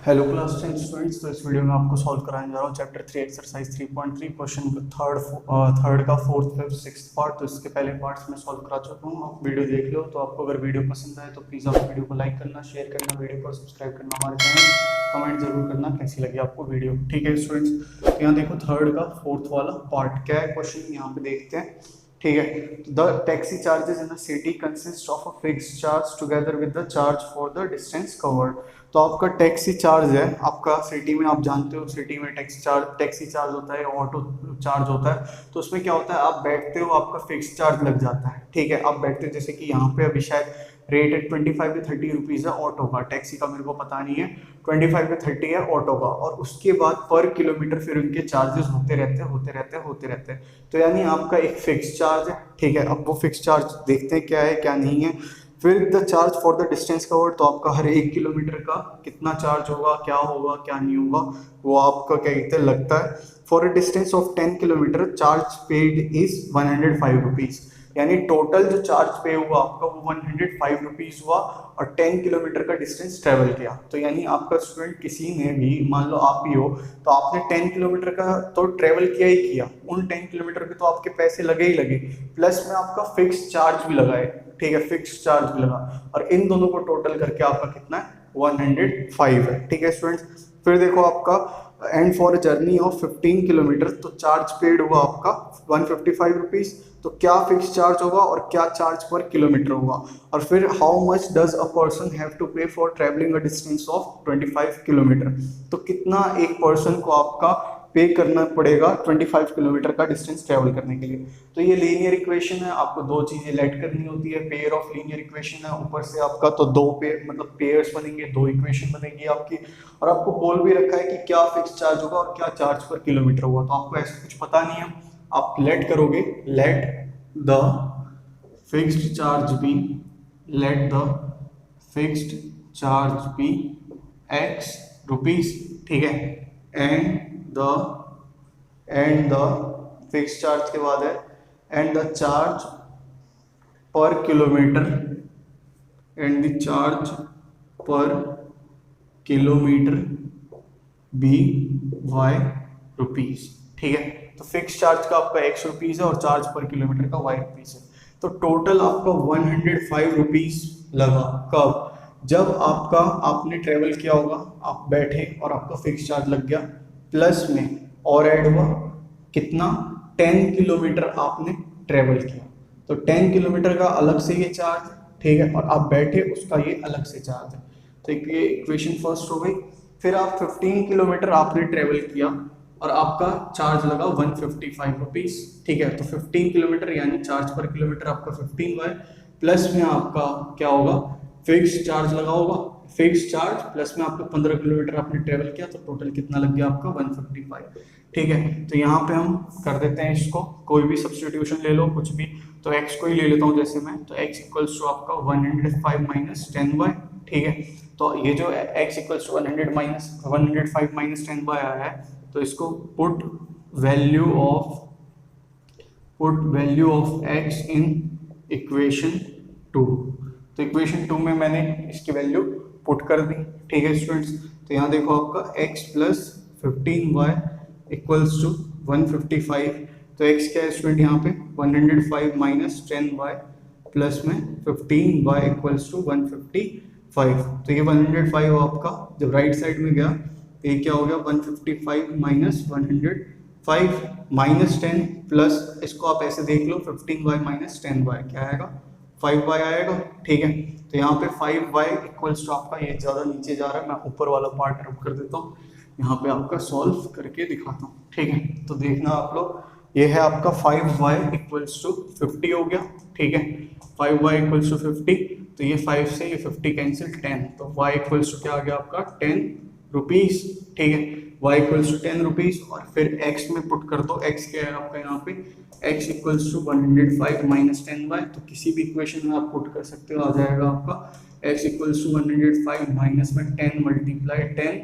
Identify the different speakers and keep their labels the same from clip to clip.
Speaker 1: Hello class 10 students. तो इस video में आपको सॉल्व कराने जा रहा हूँ चैप्टर 3 एक्सरसाइज 3.3 क्वेश्चन थर्ड का फोर्थ फिफ्थ सिक्स्थ पार्ट। तो इसके पहले पार्ट्स में सॉल्व करा चुका हूँ, आप वीडियो देख लो। तो आपको अगर वीडियो पसंद आए तो प्लीज़ आप वीडियो को लाइक करना, शेयर करना, वीडियो को सब्सक्राइब करना हमारे चैनल, कमेंट जरूर करना कैसी लगी आपको वीडियो। ठीक है स्टूडेंट्स, तो यहाँ देखो थर्ड का फोर्थ वाला पार्ट क्या है क्वेश्चन यहाँ पे देखते हैं। ठीक है, the taxi charges in the city consist of a fixed charge together with the charge for the distance covered. तो आपका टैक्सी चार्ज है, आपका सिटी में आप जानते हो सिटी में टैक्सी चार्ज होता है, ऑटो चार्ज होता है। तो उसमें क्या होता है, आप बैठते हो आपका फिक्स चार्ज लग जाता है। ठीक है, आप बैठते हो, जैसे कि यहाँ पे अभी शायद रेट है 25 या 30 रुपीज़ है ऑटो का, टैक्सी का मेरे को पता नहीं है, 25 या 30 है ऑटो का। और उसके बाद पर किलोमीटर फिर उनके चार्जेस होते रहते हैं। तो यानी आपका एक फिक्स चार्ज है। ठीक है, अब वो फिक्स चार्ज देखते हैं क्या है क्या नहीं है। फिर the charge for the distance covered, तो आपका हर 1 किलोमीटर का कितना चार्ज होगा, क्या नहीं होगा, वो आपका क्या कहते हैं लगता है। For a distance of 10 kilometre charge paid is 105 rupees. यानी टोटल जो चार्ज पे हुआ आपका वो 105 रुपीज़ हुआ और 10 किलोमीटर का डिस्टेंस ट्रेवल किया। तो यानी आपका स्टूडेंट किसी ने भी, मान लो आप ही हो, तो आपने 10 किलोमीटर का तो ट्रेवल किया ही किया, उन 10 किलोमीटर के तो आपके पैसे लगे ही लगे, प्लस में आपका फिक्स चार्ज भी लगा है। ठीक है, फिक्स चार्ज भी लगा, और इन दोनों को टोटल करके आपका कितना है, 105 है। ठीक है स्टूडेंट्स, फिर देखो आपका and for a journey of 15 kilometre, तो चार्ज पेड हुआ आपका 155 रुपीज़। तो क्या फिक्स चार्ज होगा और क्या चार्ज पर किलोमीटर होगा। और फिर how much does a person have to pay for travelling a distance of 25 kilometre. तो कितना एक पर्सन को आपका पे करना पड़ेगा 25 किलोमीटर का डिस्टेंस ट्रेवल करने के लिए। तो ये लीनियर इक्वेशन है, आपको दो चीजें लेट करनी होती है, पेयर ऑफ लीनियर इक्वेशन है ऊपर से आपका, तो दो पेयर मतलब पेयर्स बनेंगे, दो इक्वेशन बनेगी आपकी। और आपको बोल भी रखा है कि क्या फिक्स चार्ज होगा और क्या चार्ज पर किलोमीटर होगा। तो आपको ऐसा कुछ पता नहीं है, आप लेट करोगे, let the fixed charge be, let the fixed charge be X rupees. ठीक है, एंड द फिक्स चार्ज के बाद है and the charge per kilometre, and the charge per kilometre be Y rupees. ठीक है, तो फिक्स चार्ज का आपका एक्स रुपीज है और चार्ज पर किलोमीटर का वाई रुपीज है। तो टोटल आपका 105 रुपीज लगा। कब? जब आपका आपने ट्रेवल किया होगा, आप बैठे और आपका फिक्स चार्ज लग गया, प्लस में और ऐड हुआ कितना, 10 किलोमीटर आपने ट्रेवल किया, तो 10 किलोमीटर का अलग से ये चार्ज। ठीक है, और आप बैठे उसका ये अलग से चार्ज है। तो ये इक्वेशन फर्स्ट हो गई। फिर आप 15 किलोमीटर आपने ट्रेवल किया और आपका चार्ज लगा 155 रुपीज़। ठीक है, तो 15 किलोमीटर यानी चार्ज पर किलोमीटर आपका 15 हुआ है, प्लस में आपका क्या होगा, फिक्स चार्ज लगा होगा, फिक्स चार्ज प्लस में आपका 15 किलोमीटर आपने ट्रेवल किया, तो टोटल कितना लग गया आपका 155। ठीक है, तो यहाँ पे हम कर देते हैं इसको, कोई भी सब्स्टिट्यूशन ले लो कुछ भी। तो x को ही ले लेता हूँ जैसे मैं, तो x इक्वल्स टू आपका 105 माइनस 10y। ठीक है, तो ये जो x equals to 105 minus 10y आया है, तो इसको put value of x in equation 2। तो इक्वेशन 2 में मैंने इसकी वैल्यू पुट कर दी। ठीक है स्टूडेंट्स, तो यहाँ देखो आपका x plus 15y equals to 155। तो x क्या है स्टूडेंट यहाँ पे, 105 माइनस 10y प्लस में 15y इक्वल्स टू 155। तो ये 105 आपका जब राइट साइड में गया तो ये क्या हो गया, 155 माइनस 105 माइनस 10 प्लस, इसको आप ऐसे देख लो 15y माइनस 10y क्या आएगा, 5y आएगा। ठीक है, तो यहाँ पे 5y इक्वल्स टू आपका, ये ज़्यादा नीचे जा रहा है, मैं ऊपर वाला पार्ट रब कर देता हूँ, यहाँ पे आपका सॉल्व करके दिखाता हूँ। ठीक है, तो देखना आप लोग, ये है आपका 5y इक्वल्स टू 50 हो गया। ठीक है, 5y इक्वल्स टू 50, तो ये 5 से ये 50 कैंसिल 10, तो y इक्वल्स टू क्या आ गया आपका 10 रुपीज़। ठीक है, y इक्वल्स टू 10 रुपीज़, और फिर x में पुट कर दो, x क्या है आपका यहाँ पे, x equals to 105 minus 10y, तो किसी भी इक्वेशन में आप पुट कर सकते हो, आ जाएगा आपका x इक्वल्स टू 105 माइनस में 10 मल्टीप्लाई 10,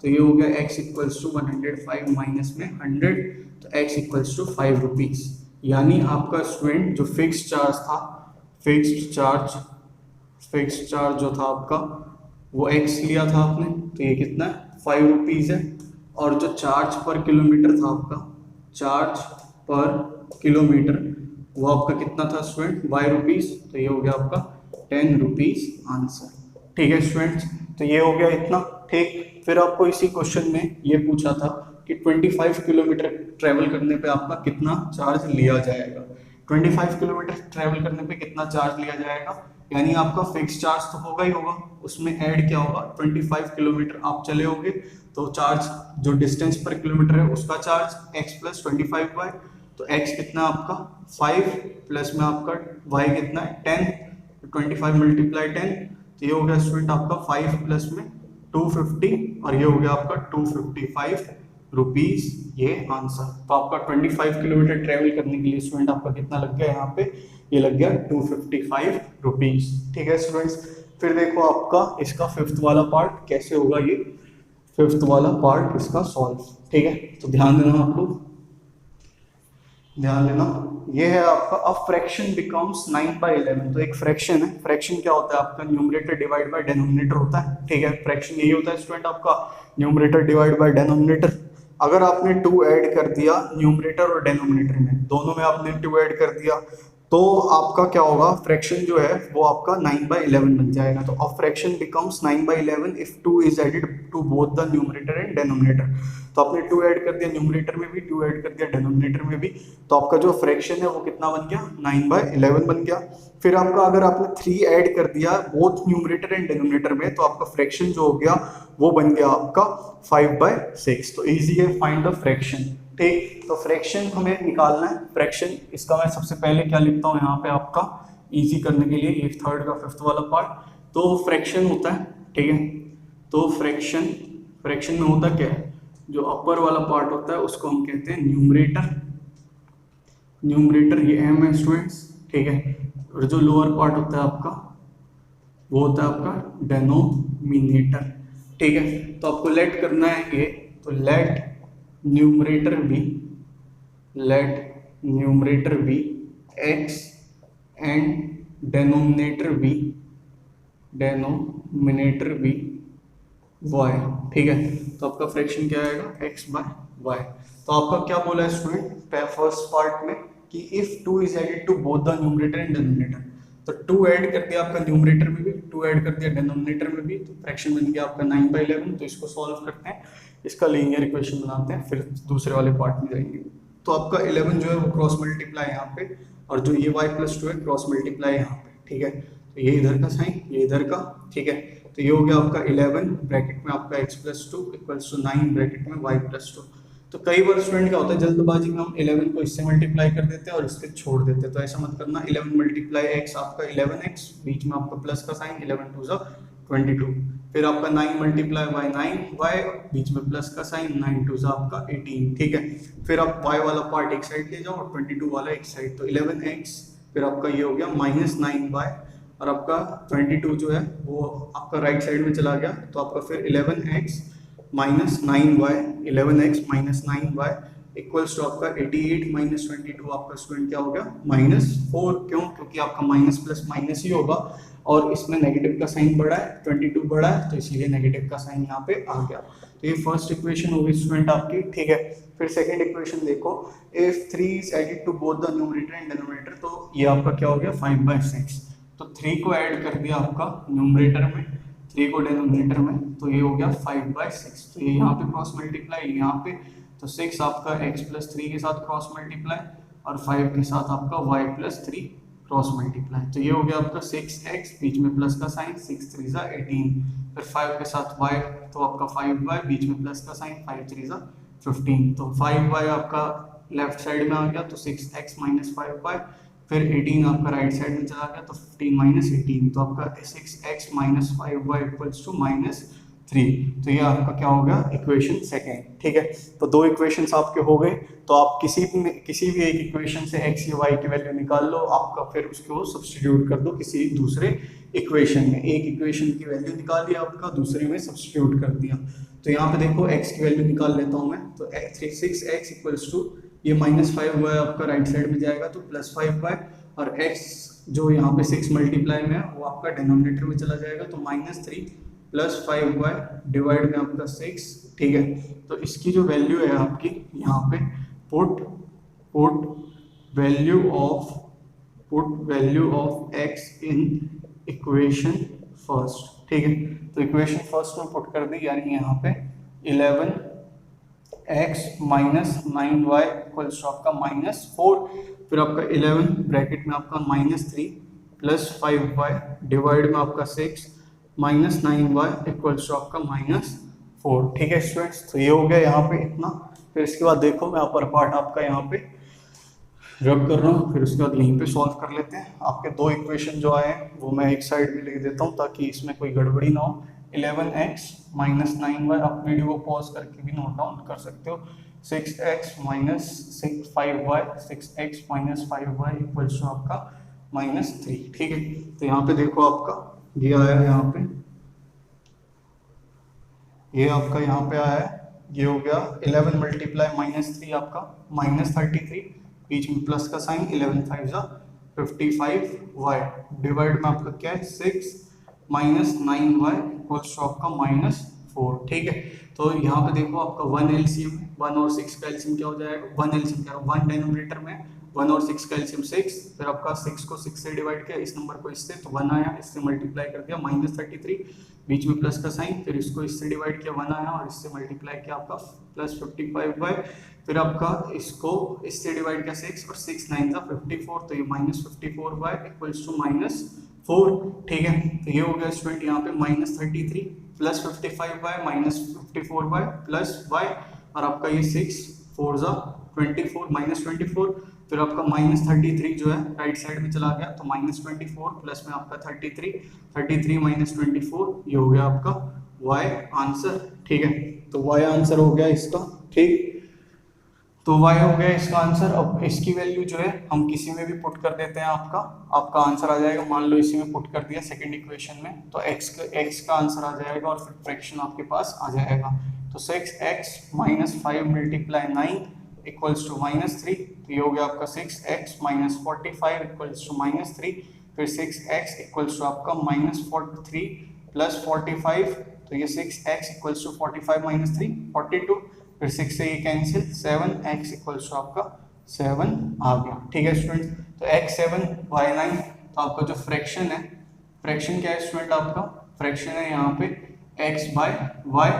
Speaker 1: तो ये हो गया x इक्वल्स टू 105 माइनस में 100, तो x इक्वल्स टू 5 रुपीज़। यानी आपका स्टूडेंट जो फिक्स चार्ज जो था आपका वो x लिया था आपने, तो ये कितना है 5 रुपीज़ है। और जो चार्ज पर किलोमीटर था आपका, चार्ज पर किलोमीटर, वो आपका कितना था स्टूडेंट, 5 रुपीज़, तो ये हो गया आपका 10 रुपीज़ आंसर। ठीक है स्टूडेंट्स, तो ये हो गया इतना। ठीक, फिर आपको इसी क्वेश्चन में ये पूछा था कि 25 किलोमीटर ट्रेवल करने पे आपका कितना चार्ज लिया जाएगा। 25 किलोमीटर ट्रेवल करने पे कितना चार्ज लिया जाएगा, यानी आपका फिक्स चार्ज तो होगा ही होगा, उसमें ऐड क्या होगा, 25 किलोमीटर आप चले होगे तो चार्ज, जो डिस्टेंस पर किलोमीटर है उसका चार्ज x प्लस 25y, तो x कितना आपका 5 प्लस में आपका y कितना है 10, 25 मल्टीप्लाई 10, तो ये हो गया स्टूडेंट आपका 5 प्लस में 250, और ये हो गया आपका 255 रुपीज, ये आंसर। तो आपका 25 किलोमीटर ट्रेवल करने के लिए स्टूडेंट आपका कितना लग गया यहाँ पे, ये लग गया 255 रुपीज। ठीक है स्टूडेंट्स, फिर देखो आपका इसका फिफ्थ वाला पार्ट कैसे होगा, ये फिफ्थ वाला पार्ट इसका सॉल्व। ठीक है, तो ध्यान देना आप लोग, ध्यान देना। ये है आपका अ फ्रैक्शन बिकम्स 9/11। तो एक फ्रैक्शन है, फ्रैक्शन क्या होता है आपका, न्यूमरेटर डिवाइड बाय डेनोमिनेटर होता है। ठीक है, फ्रैक्शन यही होता है स्टूडेंट आपका, न्यूमरेटर डिवाइड बाय डेनोमिनेटर। अगर आपने 2 ऐड कर दिया न्यूमरेटर और डेनोमिनेटर में, दोनों में आपने 2 ऐड कर दिया, तो आपका क्या होगा, फ्रैक्शन जो है वो आपका 9/11 बन जाएगा। तो a fraction becomes 9/11 if 2 is added to both the numerator and denominator. तो आपने 2 ऐड कर दिया न्यूमरेटर में भी, 2 ऐड कर दिया डेनोमिनेटर में भी, तो आपका जो फ्रैक्शन है वो कितना बन गया, 9/11 बन गया। फिर आपका अगर आपने 3 ऐड कर दिया बोथ न्यूमरेटर एंड डेनोमिनेटर में, तो आपका फ्रैक्शन जो हो गया वो बन गया आपका 5/6। तो इजी है, फाइंड द फ्रैक्शन। ठीक, तो फ्रैक्शन हमें निकालना है। फ्रैक्शन इसका मैं सबसे पहले क्या लिखता हूँ यहाँ पे आपका इजी करने के लिए, ये थर्ड का फिफ्थ वाला पार्ट। तो फ्रैक्शन होता है, ठीक है, तो फ्रैक्शन में होता क्या है, जो अपर वाला पार्ट होता है उसको हम कहते हैं न्यूमरेटर, न्यूमरेटर ये m है स्टूडेंट्स। ठीक है, और जो लोअर पार्ट होता है आपका वो होता है आपका डेनोमिनेटर। ठीक है, तो आपको लेट करना है ये, तो let numerator be x and denominator be y। ठीक है, तो आपका फ्रैक्शन क्या आएगा, x/y। तो आपका क्या बोला है स्टूडेंट फर्स्ट पार्ट में कि if 2 is added to both the numerator and denominator, तो 2 ऐड कर दिया आपका न्यूमरेटर में भी, 2 ऐड कर दिया डेनोमिनेटर में भी, तो फ्रैक्शन बन गया आपका 9/11। तो इसको सॉल्व करते हैं, इसका लीनियर इक्वेशन बनाते हैं, फिर दूसरे वाले पार्ट में जाएंगे। तो आपका 11 जो है वो क्रॉस मल्टीप्लाई यहाँ पे, और जो ये y + 2 है क्रॉस मल्टीप्लाई यहाँ पे। ठीक है, तो ये इधर का साइन, ये इधर का। ठीक है, तो ये हो गया आपका 11 ब्रैकेट में आपका x + 2 = 9 ब्रैकेट में y + 2। तो कई बार स्टूडेंट क्या होता है, जल्दबाजी में हम 11 को इससे मल्टीप्लाई कर देते हैं और इसके छोड़ देते हैं, तो ऐसा मत करना। 11 × x आपका 11x, बीच में आपका प्लस का साइन, 11 2 22, फिर आपका 9 × y 9y, बीच में प्लस का साइन, 9 2 आपका 18। ठीक है, फिर आप y वाला पार्ट एक साइड ले जाओ और 22 वाला एक साइड, तो 11x, फिर आपका ये हो गया -9y, और आपका 22 जो है वो आपका राइट साइड में चला गया, तो आपका फिर 11x -9y, 11x -9y equals to आपका 88 - 22 आपका स्टूडेंट क्या हो गया -4। क्यों, क्योंकि आपका माइनस प्लस माइनस ही होगा, और इसमें नेगेटिव का साइन बढ़ा है, 22 बढ़ा है, तो इसीलिए नेगेटिव का साइन यहाँ पे आ गया। तो ये फर्स्ट इक्वेशन होगी स्टूडेंट आपकी। ठीक है, फिर सेकंड इक्वेशन देखो, if 3 is added to both the numerator and denominator, तो ये आपका क्या हो गया 5/6। तो 3 को ऐड कर दिया आपका न्यूमरेटर में, 3 को डिनोमिनेटर में, तो ये हो गया 5/6। तो ये यहाँ पे क्रॉस मल्टीप्लाई, यहाँ पे, तो 6 आपका x + 3 के साथ क्रॉस मल्टीप्लाई, और 5 के साथ आपका y + 3 क्रॉस मल्टीप्लाई, तो ये हो गया आपका 6x, बीच में प्लस का साइन, 6 3 18, फिर 5 के साथ y, तो आपका 5y, बीच में प्लस का साइन, 5 3 15, तो 5y आपका लेफ्ट साइड में आ गया, तो 6x - 5y, फिर 18 आपका राइट साइड में चला गया, तो 15 - 18, तो आपका 6x - 5y = -3। तो ये आपका क्या हो गया इक्वेशन सेकेंड। ठीक है, तो 2 इक्वेशंस आपके हो गए। तो आप किसी भी एक इक्वेशन से x या y की वैल्यू निकाल लो, आपका फिर उसको सब्स्टिट्यूट कर दो किसी दूसरे इक्वेशन में। एक इक्वेशन की वैल्यू निकाल लिया आपका, दूसरे में सब्स्टिट्यूट कर दिया। तो यहाँ पे देखो x की वैल्यू निकाल लेता हूँ मैं, तो 6x = ये -5y आपका राइट साइड में जाएगा, तो +5y, और x जो यहाँ पे 6 मल्टीप्लाई में है वो आपका डिनोमिनेटर में चला जाएगा, तो -3 प्लस 5y डिवाइड में आपका 6, ठीक है। तो इसकी जो वैल्यू है आपकी यहाँ पे put value of x in equation first, ठीक है। तो इक्वेशन फर्स्ट में पुट कर दी, यानी यहाँ पे 11x minus 9y equals to आपका -4, फिर आपका 11 ब्रैकेट में आपका -3 प्लस 5y डिवाइड में आपका 6 माइनस 9y इक्वल्स टू आपका -4, ठीक है स्टूडेंट्स। तो ये हो गया यहाँ पे इतना। फिर इसके बाद देखो मैं अपर पार्ट आपका यहाँ पे रब कर रहा हूँ, फिर उसके बाद यहीं पे सॉल्व कर लेते हैं। आपके दो इक्वेशन जो आए हैं वो मैं एक साइड में लिख देता हूँ ताकि इसमें कोई गड़बड़ी ना हो। 11x माइनस 9y, आप वीडियो को पॉज करके भी नोट डाउन कर सकते हो। 6x minus 5y, 6x minus 5y equals to आपका -3, ठीक है। तो यहाँ पे देखो आपका ये आया, यहाँ पे ये आपका यहाँ पे आया है, ये हो गया 11 मल्टीप्लाई -3 आपका -33, बीच में प्लस का साइन, 11 5 जा 55y डिवाइड में आपका क्या है 6 माइनस 9y इक्वल्स टू आपका -4, ठीक है। तो यहाँ पे देखो आपका 1 एलसीएम, 1 और 6 का एलसीएम क्या हो जाएगा, 1 एलसीएम क्या, 1 डिनोमिनेटर में 1 और 6 का एलसीएम 6, फिर आपका 6 को 6 से डिवाइड किया, इस नंबर को इससे, तो 1 आया, इससे मल्टीप्लाई कर दिया -33, बीच में प्लस का साइन, फिर इसको इससे डिवाइड किया 1 आया और इससे मल्टीप्लाई किया आपका प्लस 55y, फिर आपका इसको इससे डिवाइड किया 6 और 6 9 था 54, तो ये -54y इक्वल्स टू -4, ठीक है। तो ये हो गया स्टूडेंट यहाँ पे -33 plus 55y minus 54y plus y, और आपका ये 6 4 जा 24 -24, फिर आपका -33 जो है राइट साइड में चला गया, तो -24 प्लस में आपका 33 माइनस 24, ये हो गया आपका y आंसर, ठीक है। तो y आंसर हो गया इसका, ठीक। तो y हो गया इसका आंसर। अब इसकी वैल्यू जो है हम किसी में भी पुट कर देते हैं, आपका आंसर आ जाएगा। मान लो इसी में पुट कर दिया सेकंड इक्वेशन में, तो x का आंसर आ जाएगा और फिर फ्रैक्शन आपके पास आ जाएगा। तो 6x minus 5 multiply 9 equals to -3, तो ये हो गया आपका 6x माइनस 45 इक्वल्स टू -3, फिर 6x इक्वल्स टू आपका -43 प्लस 45, तो ये 6x इक्वल्स टू 45 माइनस 3 42, फिर 6 से ये कैंसिल, 7x इक्वल्स टू आपका 7 आ गया, ठीक है स्टूडेंट। तो x 7 y 9, तो आपका जो फ्रैक्शन है, फ्रैक्शन क्या है स्टूडेंट, आपका फ्रैक्शन है यहाँ पे x बाय y,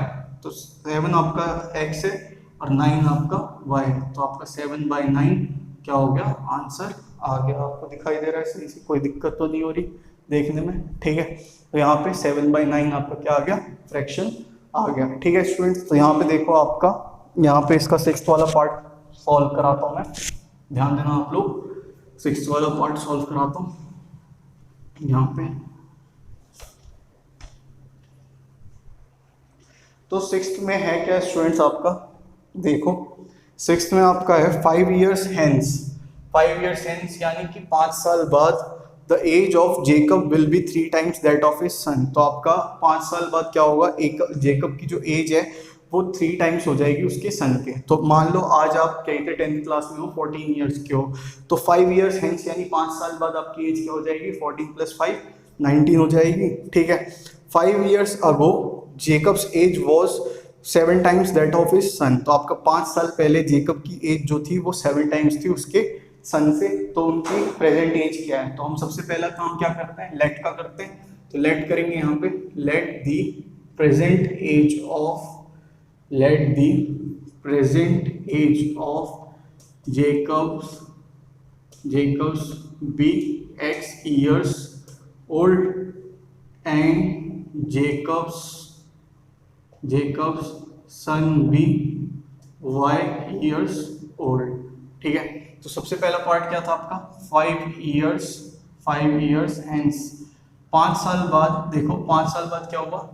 Speaker 1: तो 7 आपका x है और 9 आपका y है, तो आपका 7 बाय 9 क्या हो गया, आंसर आ गया। आपको दिखाई दे रहा है सही से, कोई दिक्कत तो नहीं हो रही देखने में, ठीक है। तो यहाँ पे 7 बाय 9 आपका क्या आ गया, फ्रैक्शन आ गया, ठीक है स्टूडेंट्स। तो यहाँ पे देखो आपका, यहाँ पे इसका 6th वाला पार्ट सॉल्व कराता हूँ मैं, ध्यान देना आप लोग। 6th वाला पार्ट सॉल्व कराता हूँ यहाँ पे। तो 6th में है क्या स्टूडेंट्स आपका, देखो 6th में आपका है 5 years hence, 5 years hence यानी कि 5 साल बाद the age of Jacob will be 3 times that of his son. तो आपका 5 साल बाद क्या होगा, एक जेकब की जो एज है वो 3 times हो जाएगी उसके सन के। तो मान लो आज आप क्या थे 10th क्लास में हो, 14 years के हो, तो 5 years hence यानी 5 साल बाद आपकी एज क्या हो जाएगी, 14 + 5 19 हो जाएगी, ठीक है। 5 years ago Jacob's age was 7 times that of his son. तो आपका 5 साल पहले जेकब की एज जो थी वो 7 times थी उसके सन से। तो उनकी प्रेजेंट एज क्या है, तो हम सबसे पहला काम क्या करते हैं, लेट का करते हैं। तो लेट करेंगे यहाँ पे, let the present age of Jacob's be x years old and Jacob's son be y years old, ठीक है। तो सबसे पहला पार्ट क्या था आपका, 5 years hence, 5 साल बाद। देखो 5 साल बाद क्या होगा,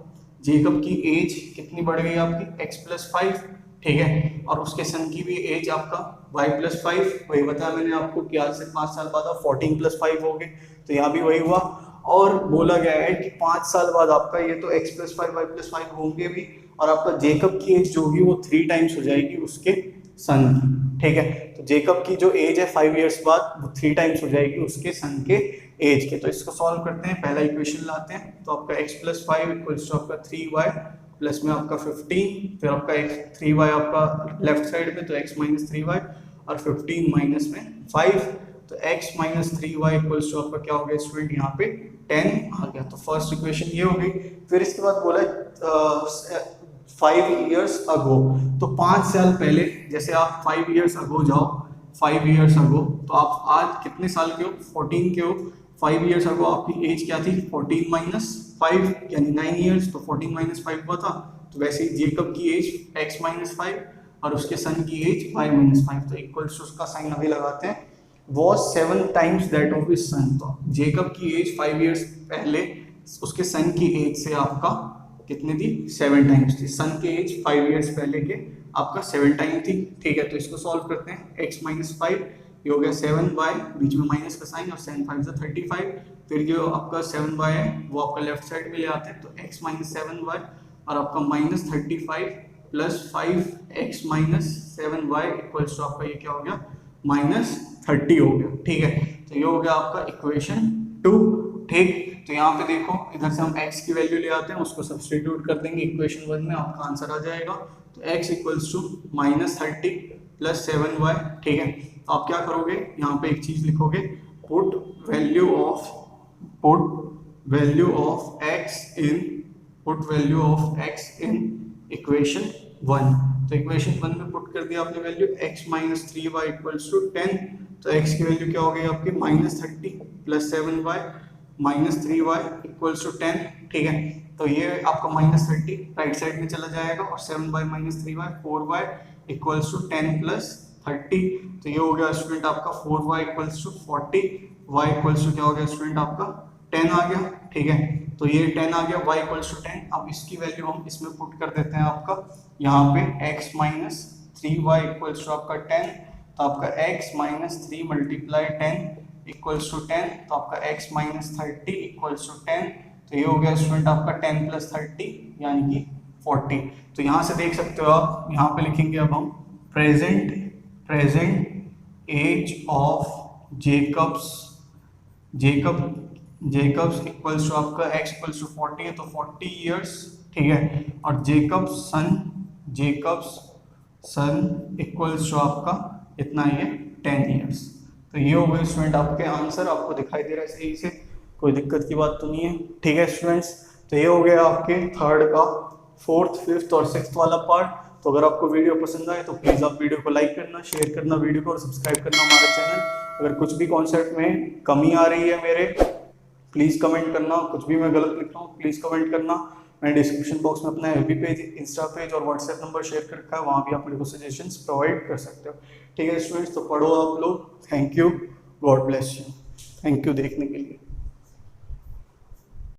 Speaker 1: जेकब की एज कितनी बढ़ गई आपकी, x + 5, ठीक है, और उसके सन की भी एज आपका y + 5, वही बताया मैंने आपको कि आज से 5 साल बाद आप 14 + 5 हो गए, तो यहाँ भी वही हुआ। और बोला गया है कि 5 साल बाद आपका ये तो x + 5 y + 5 होंगे भी, और आपका जेकब की एज जो होगी वो 3 times हो जाएगी उसके सन की, ठीक है। तो जेकब की जो एज है 5 इयर्स बाद वो 3 टाइम्स हो जाएगी उसके सन के एज के। तो इसको सॉल्व करते हैं, पहला इक्वेशन लाते हैं। तो आपका x + 5 इक्वल्स टू आपका 3y प्लस में आपका 15, फिर आपका 3y आपका लेफ्ट साइड में, तो x - 3y और 15 माइनस में 5, तो x - 3y इक्वल्स टू आपका क्या हो गया स्टूडेंट, यहाँ पे 10 आ गया। तो फर्स्ट इक्वेशन ये हो गई। फिर इसके बाद बोला 5 इयर्स अगो, तो 5 साल पहले, जैसे आप 5 इयर्स अगो जाओ, 5 इयर्स अगो, तो आप आज कितने साल के हो, 14 के हो। 5 इयर्स अगो आपकी एज क्या थी, 14 - 5 यानी 9 इयर्स, तो 14 - 5 हुआ था। तो वैसे ही जेकब की एज x - 5 और उसके सन की एज y - 5, तो इक्वल्स टू उसका साइन अभी लगाते हैं, was 7 times that of his son. तो जेकब की एज 5 इयर्स पहले उसके सन की एज से आपका कितनी थी, 7 टाइम्स थी। सन की एज 5 इयर्स पहले के आपका 7 टाइम थी, ठीक है। तो इसको सॉल्व करते हैं, x - 5 ये हो गया 7y, बीच में माइनस का साइन, और 7 5 से 35, फिर जो आपका 7y है वो आपका लेफ्ट साइड में ले आते हैं, तो x - 7y और आपका -35 plus 5x - 7y equals to आपका ये क्या हो गया, -30 हो गया, ठीक है। तो ये हो गया आपका इक्वेशन 2, ठीक। तो यहाँ पे देखो, इधर से हम x की वैल्यू ले आते हैं, उसको सब्स्टिट्यूट कर देंगे इक्वेशन 1 में, आपका आंसर आ जाएगा। तो x equals to -30 plus 7y, ठीक है। तो आप क्या करोगे, यहाँ पे एक चीज लिखोगे, put value of x in equation 1। तो इक्वेशन 1 में पुट कर दिया आपने value, x - 3y equals to 10, तो x की वैल्यू क्या हो गई आपकी, -30 plus 7y -3y equals to 10, ठीक है। तो ये आपका -30 राइट साइड में चला जाएगा, और 7y - 3y 4y equals to 10 plus 30, तो ये हो गया स्टूडेंट आपका 4y equals to 40, y equals to क्या हो गया स्टूडेंट आपका 10 आ गया, ठीक है। तो ये 10 आ गया, y इक्वल्स टू 10। अब इसकी वैल्यू हम इसमें पुट कर देते हैं आपका यहाँ पे, x - 3y इक्वल्स टू आपका 10, तो आपका x - 3 × 10 इक्वल्स टू 10, तो आपका x - 30 इक्वल्स टू 10, तो ये हो गया स्टूडेंट आपका 10 प्लस 30 यानी कि 40। तो यहाँ से देख सकते हो आप, यहाँ पे लिखेंगे अब हम present age of Jacob's equals to आपका x इक्वल्स टू 40 है, तो 40 इयर्स, ठीक है। और जेकब्स सन इक्वल्स टू आपका इतना ही है, 10 इयर्स। तो ये हो गए स्टूडेंट आपके आंसर, आपको दिखाई दे रहा है सही से, कोई दिक्कत की बात तो नहीं है, ठीक है स्टूडेंट्स। तो ये हो गया आपके थर्ड का 4th, 5th और 6th वाला पार्ट। तो अगर आपको वीडियो पसंद आए तो प्लीज़ आप वीडियो को लाइक करना, शेयर करना वीडियो को, और सब्सक्राइब करना हमारे चैनल। अगर कुछ भी कॉन्सेप्ट में कमी आ रही है मेरे, प्लीज़ कमेंट करना। कुछ भी मैं गलत लिख रहा हूँ प्लीज़ कमेंट करना। मैंने डिस्क्रिप्शन बॉक्स में अपना FB पेज, इंस्टा पेज और व्हाट्सएप नंबर शेयर कर रखा है, वहाँ भी आप मेरे को सजेशंस प्रोवाइड कर सकते हो, ठीक है स्टूडेंट्स। तो पढ़ो आप लोग, thank you, God bless you, thank you देखने के लिए।